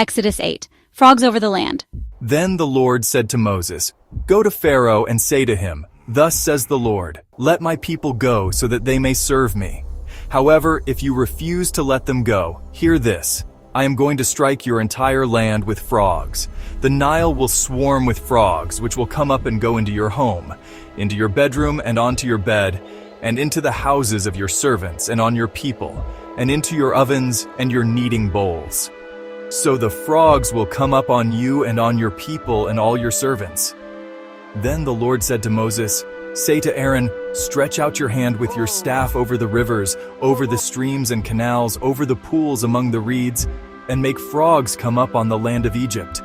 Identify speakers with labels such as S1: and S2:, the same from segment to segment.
S1: Exodus 8. Frogs over the land.
S2: Then the Lord said to Moses, "Go to Pharaoh and say to him, 'Thus says the Lord, let my people go so that they may serve me.' However, if you refuse to let them go, hear this. I am going to strike your entire land with frogs. The Nile will swarm with frogs, which will come up and go into your home, into your bedroom and onto your bed, and into the houses of your servants and on your people, and into your ovens and your kneading bowls. So the frogs will come up on you and on your people and all your servants." Then the Lord said to Moses, "Say to Aaron, stretch out your hand with your staff over the rivers, over the streams and canals, over the pools among the reeds, and make frogs come up on the land of Egypt."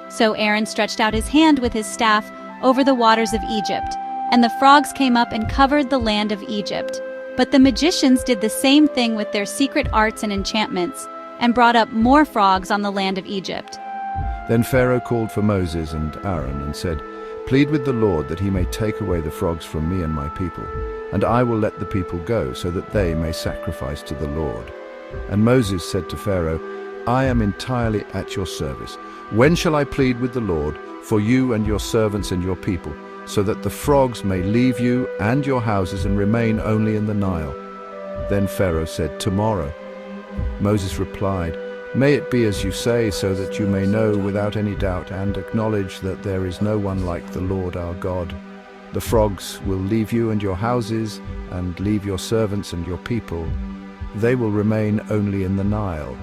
S1: So Aaron stretched out his hand with his staff over the waters of Egypt, and the frogs came up and covered the land of Egypt. But the magicians did the same thing with their secret arts and enchantments, and brought up more frogs on the land of Egypt.
S3: Then Pharaoh called for Moses and Aaron and said, "Plead with the Lord that he may take away the frogs from me and my people, and I will let the people go so that they may sacrifice to the Lord." And Moses said to Pharaoh, "I am entirely at your service. When shall I plead with the Lord for you and your servants and your people, so that the frogs may leave you and your houses and remain only in the Nile?" Then Pharaoh said, "Tomorrow." Moses replied, "May it be as you say, so that you may know without any doubt and acknowledge that there is no one like the Lord our God. The frogs will leave you and your houses, and leave your servants and your people. They will remain only in the Nile."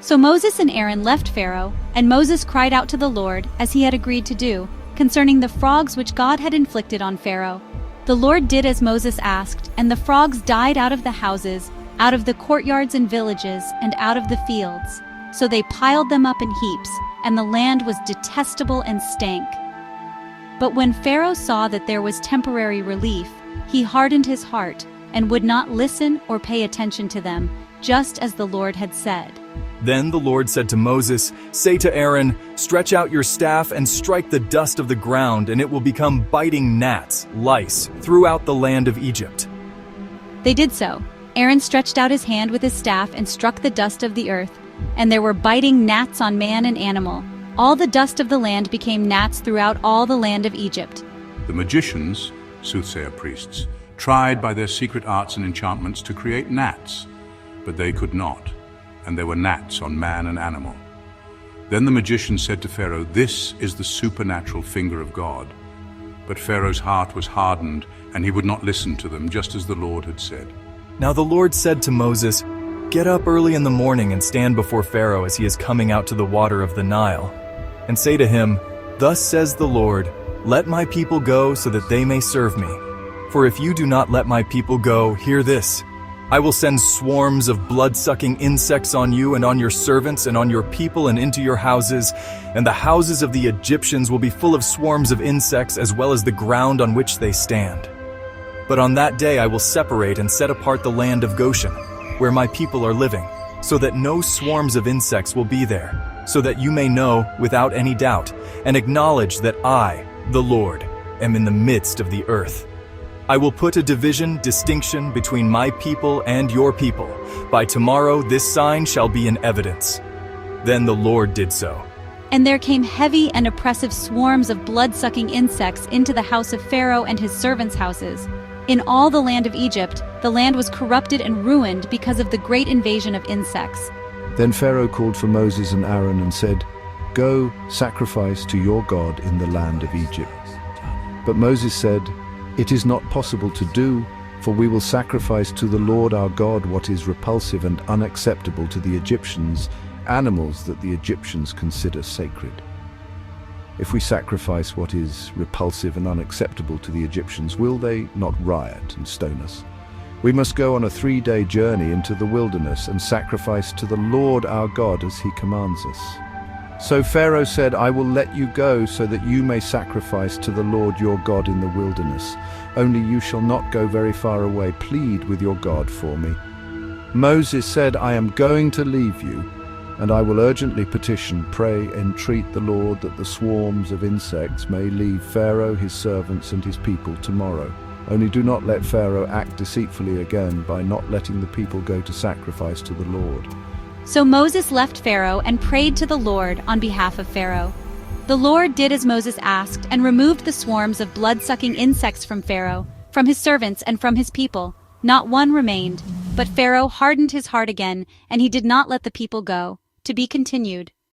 S1: So Moses and Aaron left Pharaoh, and Moses cried out to the Lord, as he had agreed to do, concerning the frogs which God had inflicted on Pharaoh. The Lord did as Moses asked, and the frogs died out of the houses, out of the courtyards and villages, and out of the fields. So they piled them up in heaps, and the land was detestable and stank. But when Pharaoh saw that there was temporary relief, he hardened his heart, and would not listen or pay attention to them, just as the Lord had said.
S2: Then the Lord said to Moses, "Say to Aaron, stretch out your staff and strike the dust of the ground, and it will become biting gnats, lice, throughout the land of Egypt."
S1: They did so. Aaron stretched out his hand with his staff and struck the dust of the earth, and there were biting gnats on man and animal. All the dust of the land became gnats throughout all the land of Egypt.
S4: The magicians, soothsayer priests, tried by their secret arts and enchantments to create gnats, but they could not, and there were gnats on man and animal. Then the magician said to Pharaoh, "This is the supernatural finger of God." But Pharaoh's heart was hardened, and he would not listen to them, just as the Lord had said.
S2: Now the Lord said to Moses, "Get up early in the morning and stand before Pharaoh as he is coming out to the water of the Nile, and say to him, 'Thus says the Lord, let my people go so that they may serve me. For if you do not let my people go, hear this. I will send swarms of blood-sucking insects on you and on your servants and on your people and into your houses, and the houses of the Egyptians will be full of swarms of insects as well as the ground on which they stand. But on that day I will separate and set apart the land of Goshen, where my people are living, so that no swarms of insects will be there, so that you may know without any doubt and acknowledge that I, the Lord, am in the midst of the earth. I will put a distinction between my people and your people. By tomorrow this sign shall be in evidence." Then the Lord did so.
S1: And there came heavy and oppressive swarms of blood-sucking insects into the house of Pharaoh and his servants' houses. In all the land of Egypt, the land was corrupted and ruined because of the great invasion of insects.
S3: Then Pharaoh called for Moses and Aaron and said, "Go, sacrifice to your God in the land of Egypt." But Moses said, "It is not possible to do, for we will sacrifice to the Lord our God what is repulsive and unacceptable to the Egyptians, animals that the Egyptians consider sacred. If we sacrifice what is repulsive and unacceptable to the Egyptians, will they not riot and stone us? We must go on a 3-day journey into the wilderness and sacrifice to the Lord our God as he commands us." So Pharaoh said, "I will let you go so that you may sacrifice to the Lord your God in the wilderness. Only you shall not go very far away. Plead with your God for me." Moses said, "I am going to leave you, and I will urgently petition, pray, entreat the Lord that the swarms of insects may leave Pharaoh, his servants, and his people tomorrow. Only do not let Pharaoh act deceitfully again by not letting the people go to sacrifice to the Lord."
S1: So Moses left Pharaoh and prayed to the Lord on behalf of Pharaoh. The Lord did as Moses asked and removed the swarms of blood-sucking insects from Pharaoh, from his servants and from his people. Not one remained, but Pharaoh hardened his heart again, and he did not let the people go. To be continued.